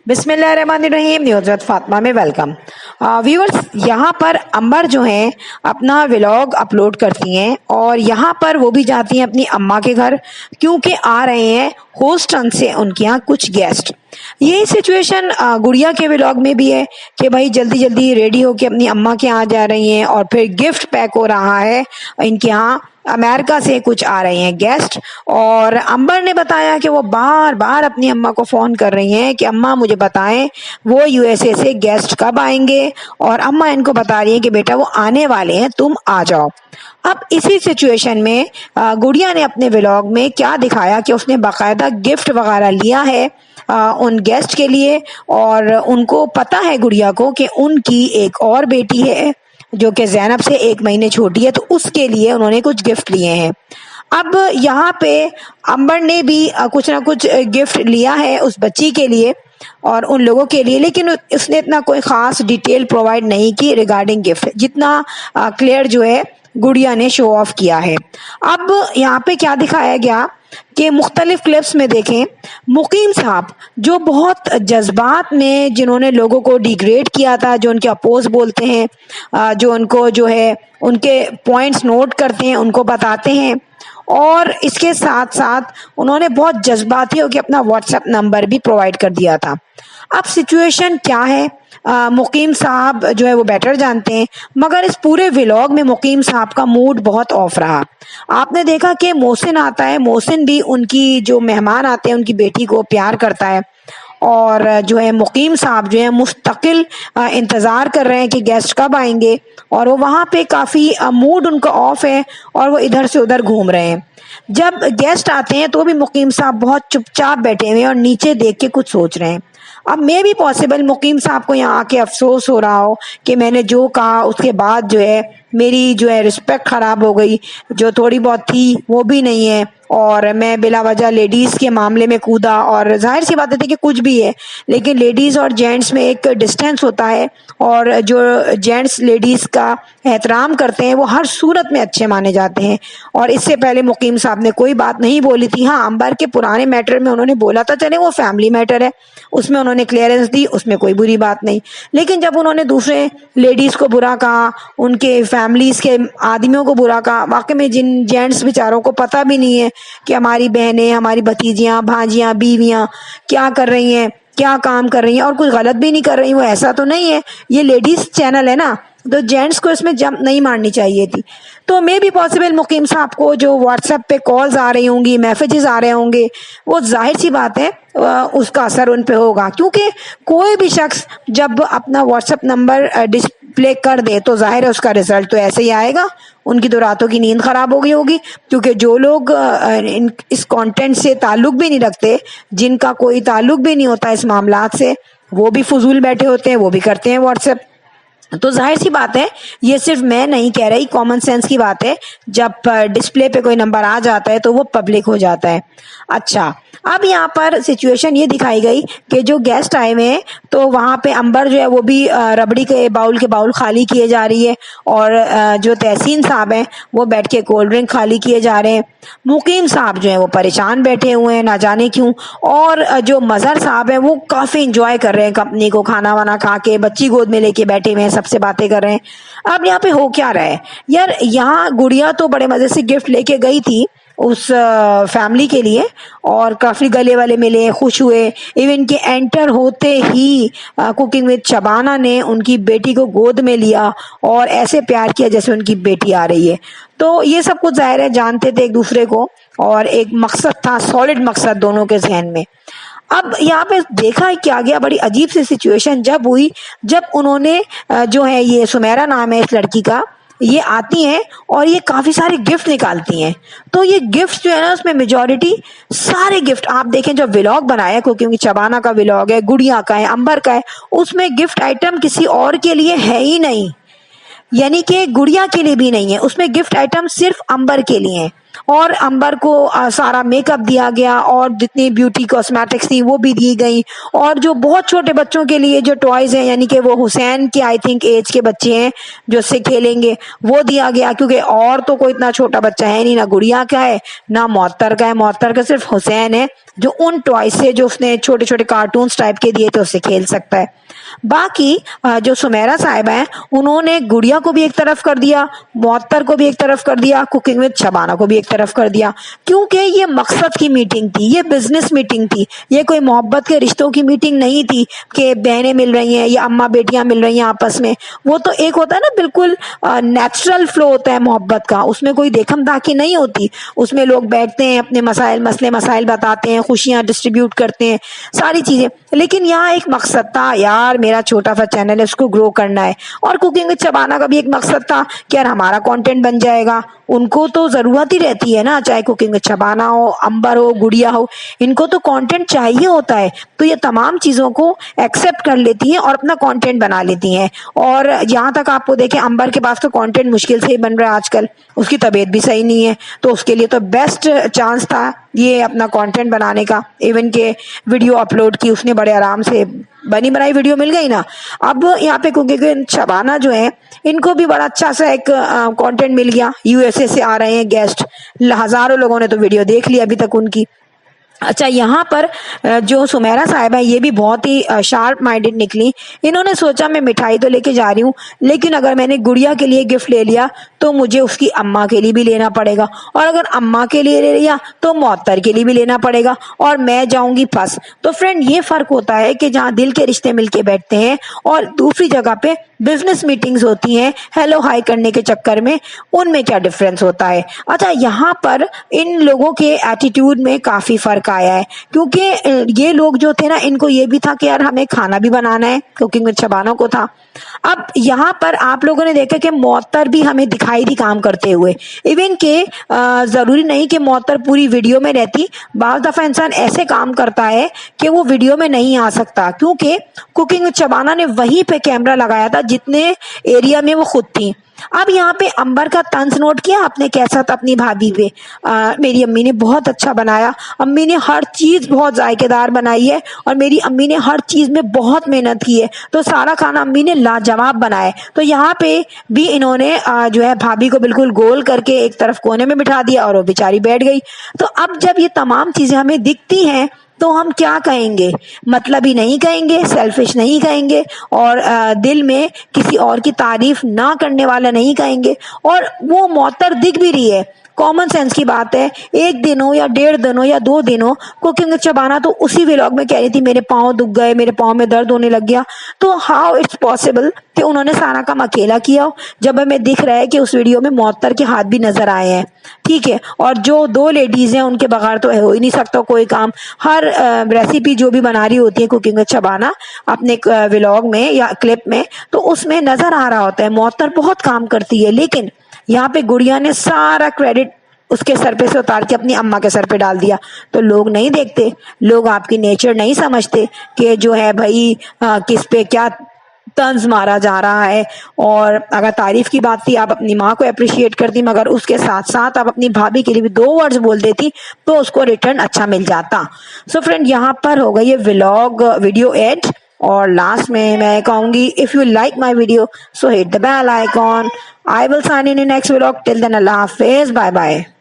बिस्मिल्लाहिर्रहमानिर्रहीम। News with Fatima में welcome. Viewers, यहाँ पर अंबर जो हैं अपना व्लॉग अपलोड करती हैं और यहाँ पर वो भी जाती हैं अपनी अम्मा के घर, क्योंकि आ रहे हैं होस्टन से उनके यहाँ कुछ गेस्ट। यही सिचुएशन गुड़िया के व्लॉग में भी है कि भाई जल्दी जल्दी रेडी होके अपनी अम्मा के यहाँ जा रही हैं और फिर गिफ्ट पैक हो रहा है। इनके यहाँ अमेरिका से कुछ आ रहे हैं गेस्ट और अंबर ने बताया कि वो बार बार अपनी अम्मा को फ़ोन कर रही हैं कि अम्मा मुझे बताएं वो यूएसए से गेस्ट कब आएंगे, और अम्मा इनको बता रही है कि बेटा वो आने वाले हैं, तुम आ जाओ। अब इसी सिचुएशन में गुड़िया ने अपने व्लॉग में क्या दिखाया कि उसने बाकायदा गिफ्ट वगैरह लिया है उन गेस्ट के लिए, और उनको पता है गुड़िया को कि उनकी एक और बेटी है जो कि ज़ैनब से 1 महीने छोटी है, तो उसके लिए उन्होंने कुछ गिफ्ट लिए हैं। अब यहाँ पे अंबर ने भी कुछ ना कुछ गिफ्ट लिया है उस बच्ची के लिए और उन लोगों के लिए, लेकिन उसने इतना कोई ख़ास डिटेल प्रोवाइड नहीं की रिगार्डिंग गिफ्ट, जितना क्लियर जो है गुड़िया ने शो ऑफ किया है। अब यहाँ पे क्या दिखाया गया कि मुख्तलिफ क्लिप्स में देखें, मुकीम साहब जो बहुत जज्बात में जिन्होंने लोगों को डिग्रेड किया था, जो उनके अपोज बोलते हैं, जो उनको जो है उनके पॉइंट्स नोट करते हैं, उनको बताते हैं, और इसके साथ साथ उन्होंने बहुत जज्बाती होकर अपना व्हाट्सएप नंबर भी प्रोवाइड कर दिया था। अब सिचुएशन क्या है मुकीम साहब जो है वो बेटर जानते हैं, मगर इस पूरे व्लॉग में मुकीम साहब का मूड बहुत ऑफ रहा। आपने देखा कि मोहसिन आता है, मोहसिन भी उनकी जो मेहमान आते हैं उनकी बेटी को प्यार करता है, और जो है मुकीम साहब जो है मुस्तकिल इंतज़ार कर रहे हैं कि गेस्ट कब आएंगे, और वो वहाँ पे काफ़ी मूड उनका ऑफ है और वो इधर से उधर घूम रहे हैं। जब गेस्ट आते हैं तो भी मुकीम साहब बहुत चुपचाप बैठे हुए हैं और नीचे देख के कुछ सोच रहे हैं। अब मे भी पॉसिबल मुकीम साहब को यहाँ आके अफसोस हो रहा हो कि मैंने जो कहा उसके बाद जो है मेरी जो है रिस्पेक्ट ख़राब हो गई, जो थोड़ी बहुत थी वो भी नहीं है, और मैं बिला वजह लेडीज़ के मामले में कूदा। और जाहिर सी बात है कि कुछ भी है, लेकिन लेडीज़ और जेंट्स में एक डिस्टेंस होता है, और जो जेंट्स लेडीज़ का एहतराम करते हैं वो हर सूरत में अच्छे माने जाते हैं। और इससे पहले मुकीम साहब ने कोई बात नहीं बोली थी। हाँ, अंबर के पुराने मैटर में उन्होंने बोला था, चले वो फैमिली मैटर है, उसमें उन्होंने क्लियरेंस दी, उसमें कोई बुरी बात नहीं। लेकिन जब उन्होंने दूसरे लेडीज़ को बुरा कहा, उनके फैमिलीज़ के आदमियों को बुरा कहा, वाकई में जिन जेंट्स बेचारों को पता भी नहीं है कि हमारी बहनें, हमारी भतीजियाँ, भांजियाँ, बीवियाँ क्या कर रही हैं, क्या काम कर रही हैं, और कुछ गलत भी नहीं कर रही, वो ऐसा तो नहीं है, ये लेडीज़ चैनल है ना, तो जेंट्स को इसमें जंप नहीं मारनी चाहिए थी। तो मे भी पॉसिबल मुकीम साहब को जो व्हाट्सएप पे कॉल्स आ रही होंगी, मैसेजेस आ रहे होंगे, वो जाहिर सी बात है उसका असर उन पे होगा, क्योंकि कोई भी शख्स जब अपना व्हाट्सएप नंबर डिस्प्ले कर दे तो जाहिर है उसका रिजल्ट तो ऐसे ही आएगा। उनकी तो रातों की नींद खराब हो गई होगी, क्योंकि जो लोग इस कंटेंट से ताल्लुक भी नहीं रखते, जिनका कोई ताल्लुक भी नहीं होता इस मामलात से, वो भी फजूल बैठे होते हैं, वो भी करते हैं व्हाट्सएप। तो जाहिर सी बात है, ये सिर्फ मैं नहीं कह रही, कॉमन सेंस की बात है, जब डिस्प्ले पे कोई नंबर आ जाता है तो वो पब्लिक हो जाता है। अच्छा, अब यहाँ पर सिचुएशन ये दिखाई गई कि जो गेस्ट आए हुए हैं तो वहाँ पे अंबर जो है वो भी रबड़ी के बाउल खाली किए जा रही है, और जो तहसीन साहब हैं वो बैठ के कोल्ड ड्रिंक खाली किए जा रहे हैं। मुकीम साहब जो है वो परेशान बैठे हुए हैं ना जाने क्यों, और जो मज़हर साहब हैं वो काफ़ी इंजॉय कर रहे हैं कंपनी को, खाना वाना खा के बच्ची गोद में लेके बैठे हुए हैं, सबसे बातें कर रहे हैं। अब यहाँ पे हो क्या रहा है यार, यहाँ गुड़िया तो बड़े मज़े से गिफ्ट लेके गई थी उस फैमिली के लिए, और काफ़ी गले वाले मिले, खुश हुए। इवन के एंटर होते ही कुकिंग विद शबाना ने उनकी बेटी को गोद में लिया और ऐसे प्यार किया जैसे उनकी बेटी आ रही है। तो ये सब कुछ जाहिर है जानते थे एक दूसरे को, और एक मकसद था, सॉलिड मकसद दोनों के जहन में। अब यहाँ पे देखा है क्या गया, बड़ी अजीब सी सिचुएशन जब हुई, जब उन्होंने जो है, ये सुमेरा नाम है इस लड़की का, ये आती हैं और ये काफ़ी सारे गिफ्ट निकालती हैं। तो ये गिफ्ट जो है ना, उसमें मेजॉरिटी सारे गिफ्ट आप देखें, जो व्लॉग बनाया, क्योंकि शबाना का व्लॉग है, गुड़िया का है, अंबर का है, उसमें गिफ्ट आइटम किसी और के लिए है ही नहीं, यानी कि गुड़िया के लिए भी नहीं है, उसमें गिफ्ट आइटम सिर्फ अंबर के लिए हैं। और अंबर को सारा मेकअप दिया गया, और जितनी ब्यूटी कॉस्मेटिक्स थी वो भी दी गई, और जो बहुत छोटे बच्चों के लिए जो टॉयज हैं, यानी कि वो हुसैन के आई थिंक एज के बच्चे हैं जो उससे खेलेंगे, वो दिया गया, क्योंकि और तो कोई इतना छोटा बच्चा है नहीं, ना गुड़िया का है ना मुअत्तर का है, मुअत्तर का सिर्फ हुसैन है, जो उन टॉय से जो उसने छोटे छोटे कार्टून्स टाइप के दिए थे उससे खेल सकता है। बाकी जो सुमेरा साहिबा हैं उन्होंने गुड़िया को भी एक तरफ कर दिया, मुअत्तर को भी एक तरफ कर दिया, कुकिंग विद शबाना को भी एक तरफ कर दिया, क्योंकि ये मकसद की मीटिंग थी, ये बिजनेस मीटिंग थी, ये कोई मोहब्बत के रिश्तों की मीटिंग नहीं थी कि बहनें मिल रही हैं या अम्मा बेटियां मिल रही हैं आपस में। वो तो एक होता है ना बिल्कुल नेचुरल फ्लो होता है मोहब्बत का, उसमें कोई देखम दाखी नहीं होती, उसमें लोग बैठते हैं अपने मसले मसाइल बताते हैं, खुशियां डिस्ट्रीब्यूट करते हैं, सारी चीजें। लेकिन यहाँ एक मकसद था, यार मेरा छोटा सा चैनल है उसको ग्रो करना है, और कुकिंग विद शबाना का भी एक मकसद था कि यार हमारा कंटेंट बन जाएगा, उनको तो जरूरत ही रहती है ना, चाहे कुकिंग विद शबाना हो, अंबर हो, गुड़िया हो, इनको तो कंटेंट चाहिए होता है। तो ये तमाम चीजों को एक्सेप्ट कर लेती हैं और अपना कंटेंट बना लेती हैं। और यहाँ तक आपको देखें, अंबर के पास तो कंटेंट मुश्किल से ही बन रहा है आजकल, उसकी तबीयत भी सही नहीं है, तो उसके लिए तो बेस्ट चांस था ये अपना कंटेंट बनाने का। इवन के वीडियो अपलोड की उसने, बड़े आराम से बनी बनाई वीडियो मिल गई ना। अब यहाँ पे कुकिंग शबाना जो है इनको भी बड़ा अच्छा सा एक कंटेंट मिल गया, यूएसए से आ रहे हैं गेस्ट, हजारों लोगों ने तो वीडियो देख ली अभी तक उनकी। अच्छा, यहाँ पर जो सुमेरा साहिबा है ये भी बहुत ही शार्प माइंडेड निकली। इन्होंने सोचा मैं मिठाई तो लेके जा रही हूँ, लेकिन अगर मैंने गुड़िया के लिए गिफ्ट ले लिया तो मुझे उसकी अम्मा के लिए भी लेना पड़ेगा, और अगर अम्मा के लिए ले लिया तो मुअत्तर के लिए भी लेना पड़ेगा, और मैं जाऊंगी फंस। तो फ्रेंड, ये फर्क होता है कि जहाँ दिल के रिश्ते मिलके बैठते हैं और दूसरी जगह पे बिजनेस मीटिंग्स होती हैं हेलो हाई करने के चक्कर में, उनमें क्या डिफरेंस होता है। अच्छा, यहाँ पर इन लोगों के एटीट्यूड में काफी फर्क आया है, क्योंकि ये लोग जो थे ना, इनको ये भी था कि यार हमें खाना भी बनाना है, कुकिंग विद शबाना को था। अब यहाँ पर आप लोगों ने देखा कि मुअत्तर भी हमें दिखाई दी काम करते हुए, इवन के जरूरी नहीं कि मुअत्तर पूरी वीडियो में रहती, बाज़ दफा इंसान ऐसे काम करता है कि वो वीडियो में नहीं आ सकता, क्योंकि कुकिंग विद शबाना ने वहीं पे कैमरा लगाया था जितने एरिया में वो खुद थी। अब यहाँ पे अंबर का तंज नोट किया आपने कैसा था अपनी भाभी पे। मेरी अम्मी ने बहुत अच्छा बनाया, अम्मी ने हर चीज बहुत जायकेदार बनाई है, और मेरी अम्मी ने हर चीज में बहुत मेहनत की है, तो सारा खाना अम्मी ने लाजवाब बनाया है। तो यहाँ पे भी इन्होंने जो है भाभी को बिल्कुल गोल करके एक तरफ कोने में बिठा दिया और वो बेचारी बैठ गई। तो अब जब ये तमाम चीजें हमें दिखती हैं तो हम क्या कहेंगे, मतलब ही नहीं कहेंगे, सेल्फिश नहीं कहेंगे, और दिल में किसी और की तारीफ ना करने वाला नहीं कहेंगे। और वो मुअत्तर दिख भी रही है, कॉमन सेंस की बात है, एक दिन हो या 1.5 दिन हो या 2 दिन हो, कुकिंग विद शबाना तो उसी व्लॉग में कह रही थी मेरे पाँव दुख गए, मेरे पाँव में दर्द होने लग गया। तो हाउ इट्स पॉसिबल कि उन्होंने सारा काम अकेला किया हो, जब हमें दिख रहा है कि उस वीडियो में मुअत्तर के हाथ भी नजर आए हैं, ठीक है। और जो 2 लेडीज हैं उनके बगैर तो हो ही नहीं सकता कोई काम। हर रेसिपी जो भी बना रही होती है कुकिंग विद शबाना अपने व्लॉग में या क्लिप में, तो उसमें नजर आ रहा होता है मुअत्तर बहुत काम करती है। लेकिन यहाँ पे गुड़िया ने सारा क्रेडिट उसके सर पे से उतार के अपनी अम्मा के सर पे डाल दिया। तो लोग नहीं देखते, लोग आपकी नेचर नहीं समझते कि जो है भाई किस पे क्या तंज मारा जा रहा है। और अगर तारीफ की बात थी, आप अपनी माँ को अप्रिशिएट करती, मगर उसके साथ साथ आप अपनी भाभी के लिए भी 2 वर्ड्स बोल देती तो उसको रिटर्न अच्छा मिल जाता। सो फ्रेंड, यहाँ पर होगा ये व्लॉग वीडियो एड, और लास्ट में मैं कहूंगी if you like my video so hit the bell icon. I will sign in next vlog. Till then, Allah Hafiz. Bye bye.